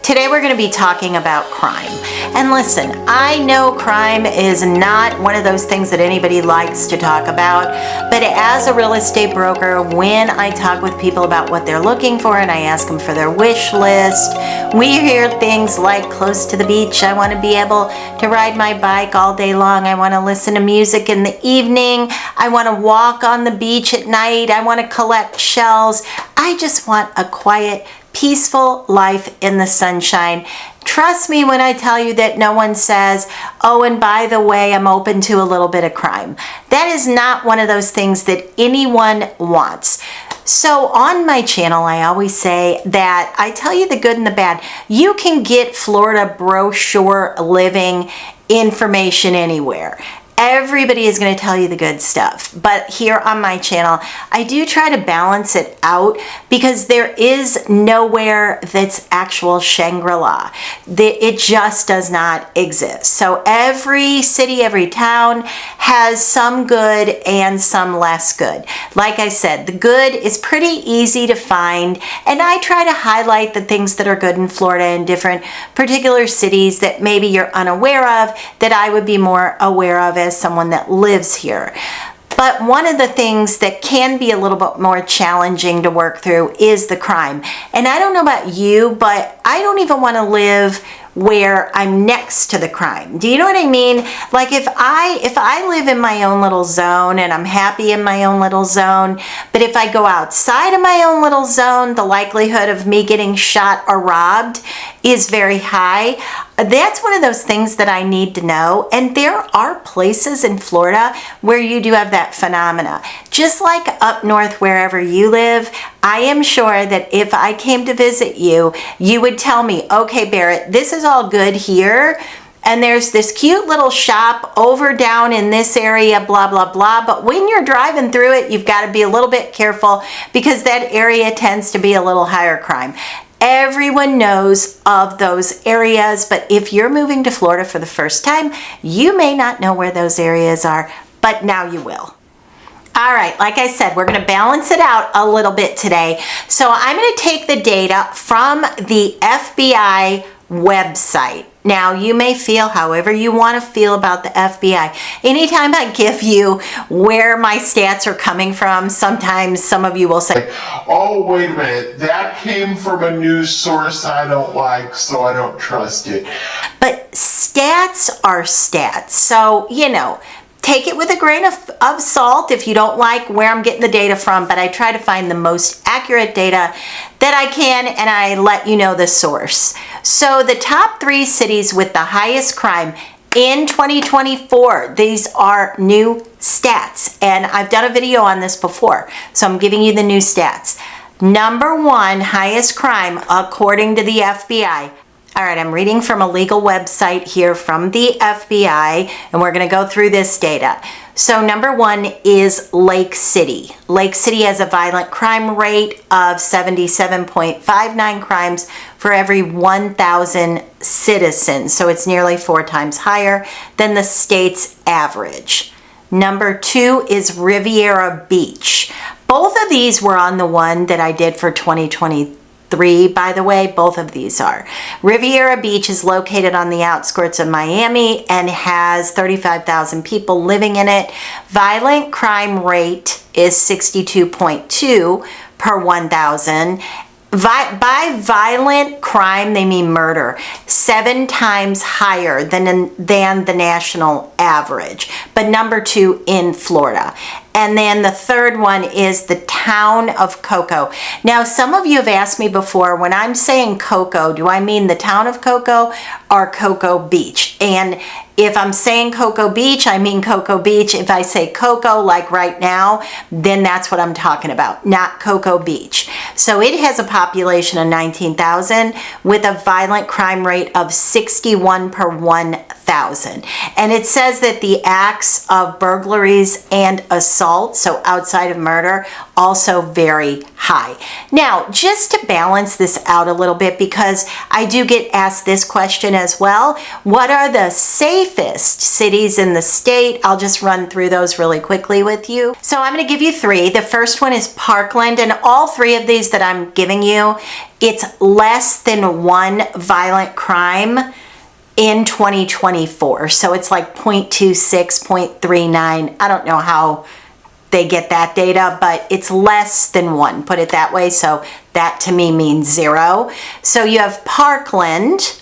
Today we're going to be talking about crime. And listen, I know crime is not one of those things that anybody likes to talk about, but as a real estate broker, when I talk with people about what they're looking for and I ask them for their wish list, we hear things like close to the beach, I want to be able to ride my bike all day long, I want to listen to music in the evening, I want to walk on the beach at night, I want to collect shells, I just want a quiet, peaceful life in the sunshine. Trust me when I tell you that no one says, oh, and by the way, I'm open to a little bit of crime. That is not one of those things that anyone wants. So on my channel, I always say that I tell you the good and the bad. You can get Florida brochure living information anywhere. Everybody is going to tell you the good stuff, but here on my channel, I do try to balance it out because there is nowhere that's actual Shangri-La. It just does not exist. So every city, every town has some good and some less good. Like I said, the good is pretty easy to find, and I try to highlight the things that are good in Florida in different particular cities that maybe you're unaware of, that I would be more aware of as someone that lives here. But one of the things that can be a little bit more challenging to work through is the crime. And I don't know about you, but I don't even want to live where I'm next to the crime. Do you know what I mean? Like if I live in my own little zone and I'm happy in my own little zone, but if I go outside of my own little zone, the likelihood of me getting shot or robbed is very high. That's one of those things that I need to know. And there are places in Florida where you do have that phenomena. Just like up north, wherever you live, I am sure that if I came to visit you, you would tell me, okay, Barrett, this is all good here. And there's this cute little shop over down in this area, blah, blah, blah. But when you're driving through it, you've got to be a little bit careful because that area tends to be a little higher crime. Everyone knows of those areas, but if you're moving to Florida for the first time, you may not know where those areas are, but now you will. All right, like I said, we're going to balance it out a little bit today. So I'm going to take the data from the FBI website. Now, you may feel however you want to feel about the FBI. Anytime I give you where my stats are coming from, sometimes some of you will say, oh, wait a minute, that came from a news source I don't like, so I don't trust it. But stats are stats. So, you know, take it with a grain of salt if you don't like where I'm getting the data from, but I try to find the most accurate data that I can, and I let you know the source. So the top 3 cities with the highest crime in 2024, these are new stats, and I've done a video on this before, so I'm giving you the new stats. Number 1 highest crime according to the FBI. All right, I'm reading from a legal website here from the FBI, and we're going to go through this data. So number 1 is Lake City. Lake City has a violent crime rate of 77.59 crimes for every 1,000 citizens. So it's nearly 4 times higher than the state's average. Number 2 is Riviera Beach. Both of these were on the one that I did for 2023. By the way, both of these are. Riviera Beach is located on the outskirts of Miami and has 35,000 people living in it. Violent crime rate is 62.2 per 1,000. By violent crime, they mean murder, 7 times higher than the national average, but number 2 in Florida. And then the third one is the town of Cocoa. Now, some of you have asked me before, when I'm saying Cocoa, do I mean the town of Cocoa or Cocoa Beach? And if I'm saying Cocoa Beach, I mean Cocoa Beach. If I say Cocoa, like right now, then that's what I'm talking about, not Cocoa Beach. So it has a population of 19,000 with a violent crime rate of 61 per 1,000. 1,000. And it says that the acts of burglaries and assault, so outside of murder, also very high. Now, just to balance this out a little bit, because I do get asked this question as well, what are the safest cities in the state? I'll just run through those really quickly with you. So I'm going to give you three. The first one is Parkland, and all three of these that I'm giving you, it's less than one violent crime in 2024. So it's like 0.26, 0.39. I don't know how they get that data, but it's less than one, put it that way. So that to me means zero. So you have Parkland,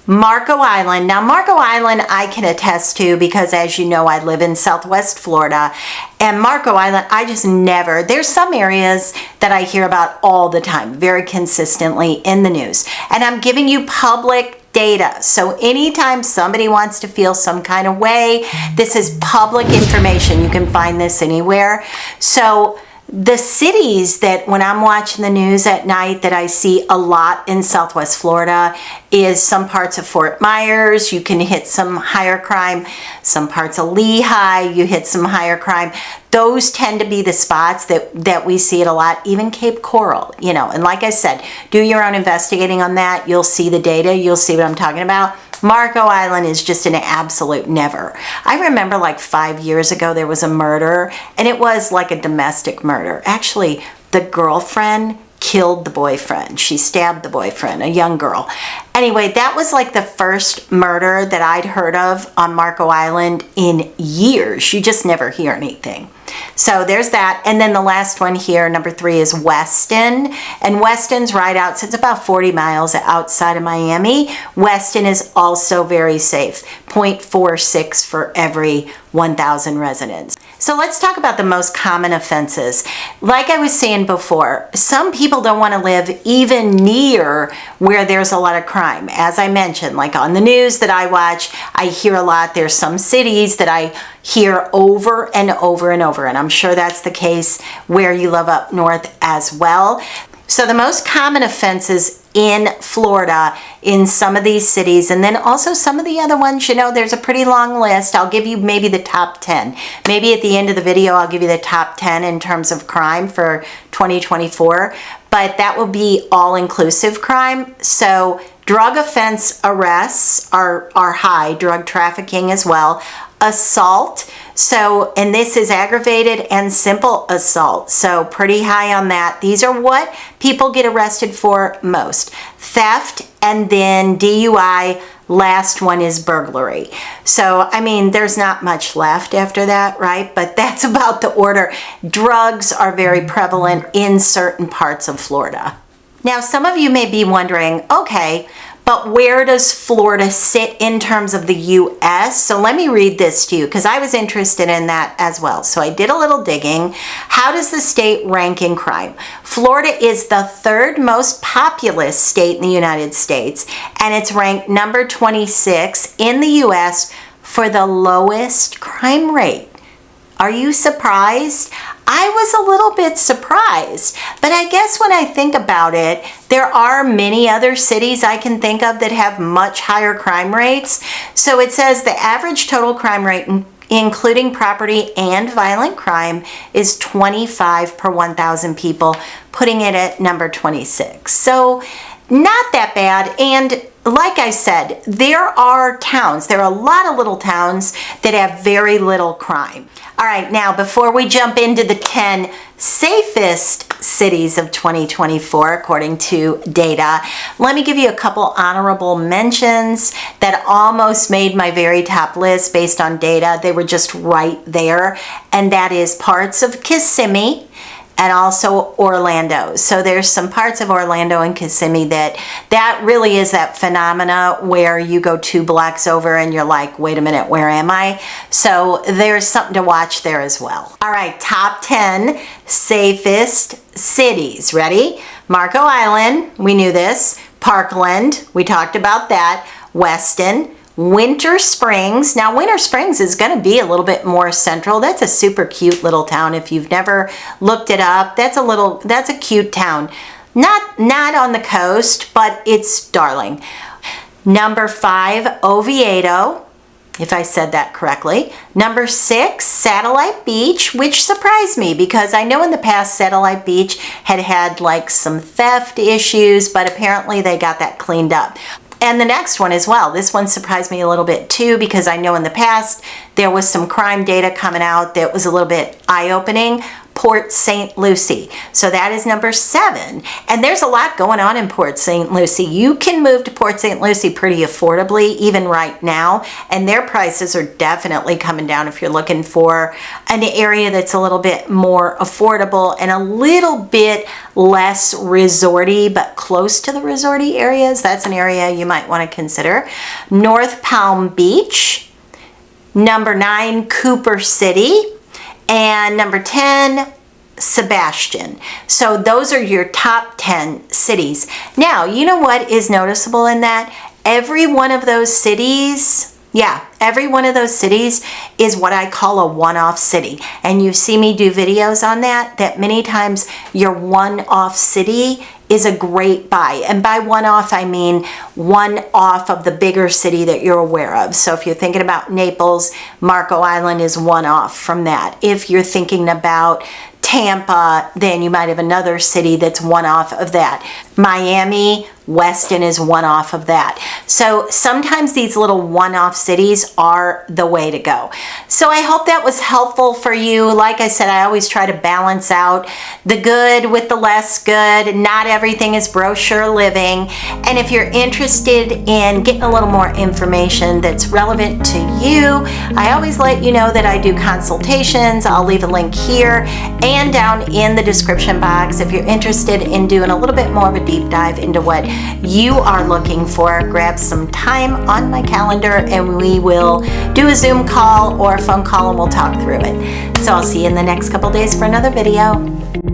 Marco Island. Now, Marco Island I can attest to because, as you know, I live in Southwest Florida. And Marco Island, I just never, there's some areas that I hear about all the time, very consistently in the news. And I'm giving you public data. So anytime somebody wants to feel some kind of way, this is public information. You can find this anywhere. So the cities that when I'm watching the news at night that I see a lot in Southwest Florida is some parts of Fort Myers. You can hit some higher crime. Some parts of Lehigh, you hit some higher crime. Those tend to be the spots that we see it a lot, even Cape Coral, you know. And like I said, do your own investigating on that. You'll see the data. You'll see what I'm talking about. Marco Island is just an absolute never. I remember like 5 years ago, there was a murder, and it was like a domestic murder. Actually, the girlfriend killed the boyfriend. She stabbed the boyfriend, a young girl. Anyway, that was like the first murder that I'd heard of on Marco Island in years. You just never hear anything. So there's that. And then the last one here, number 3, is Weston. And Weston's right out, so it's about 40 miles outside of Miami. Weston is also very safe, 0.46 for every 1,000 residents. So let's talk about the most common offenses. Like I was saying before, some people don't want to live even near where there's a lot of crime. As I mentioned, like on the news that I watch, I hear a lot. There's some cities that I hear over and over and over, and I'm sure that's the case where you live up north as well. So the most common offenses in Florida in some of these cities, and then also some of the other ones, you know, there's a pretty long list. I'll give you maybe the top 10. Maybe at the end of the video, I'll give you the top 10 in terms of crime for 2024, but that will be all-inclusive crime. So drug offense arrests are high, drug trafficking as well. Assault, so, and this is aggravated and simple assault, so pretty high on that. These are what people get arrested for most. Theft, and then DUI, last one is burglary. So, I mean, there's not much left after that, right? But that's about the order. Drugs are very prevalent in certain parts of Florida. Now, some of you may be wondering, okay, but where does Florida sit in terms of the U.S.? So let me read this to you because I was interested in that as well. So I did a little digging. How does the state rank in crime? Florida is the 3rd most populous state in the United States, and it's ranked number 26 in the U.S. for the lowest crime rate. Are you surprised? I was a little bit surprised, but I guess when I think about it, there are many other cities I can think of that have much higher crime rates. So it says the average total crime rate, including property and violent crime, is 25 per 1,000 people, putting it at number 26. So not that bad. And like I said, there are towns, there are a lot of little towns that have very little crime. All right, now before we jump into the 10 safest cities of 2024 according to data, let me give you a couple honorable mentions that almost made my very top list based on data. They were just right there, and that is parts of Kissimmee and also Orlando. So there's some parts of Orlando and Kissimmee that really is that phenomena where you go 2 blocks over and you're like, wait a minute, where am I? So there's something to watch there as well. All right, top 10 safest cities. Ready? Marco Island, we knew this. Parkland, we talked about that. Weston, Winter Springs. Now, Winter Springs is going to be a little bit more central. That's a super cute little town. If you've never looked it up, that's a cute town. Not on the coast, but it's darling. Number 5, Oviedo, if I said that correctly. Number 6, Satellite Beach, which surprised me because I know in the past Satellite Beach had like some theft issues, but apparently they got that cleaned up. And the next one as well. This one surprised me a little bit too because I know in the past there was some crime data coming out that was a little bit eye-opening. Port St. Lucie. So that is number 7. And there's a lot going on in Port St. Lucie. You can move to Port St. Lucie pretty affordably even right now. And their prices are definitely coming down if you're looking for an area that's a little bit more affordable and a little bit less resorty, but close to the resorty areas. That's an area you might want to consider. North Palm Beach. Number 9, Cooper City. And number 10, Sebastian. So those are your top 10 cities. Now, you know what is noticeable in that? Every one of those cities, every one of those cities is what I call a one-off city. And you see me do videos on that many times your one-off city is a great buy. And by one-off, I mean one off of the bigger city that you're aware of. So if you're thinking about Naples, Marco Island is one off from that. If you're thinking about Tampa, then you might have another city that's one off of that. Miami, Weston is one off of that. So sometimes these little one-off cities are the way to go. So I hope that was helpful for you. Like I said, I always try to balance out the good with the less good. Not everything is brochure living. And if you're interested in getting a little more information that's relevant to you, I always let you know that I do consultations. I'll leave a link here and down in the description box if you're interested in doing a little bit more of a deep dive into what you are looking for. Grab some time on my calendar and we will do a Zoom call or a phone call and we'll talk through it. So I'll see you in the next couple days for another video.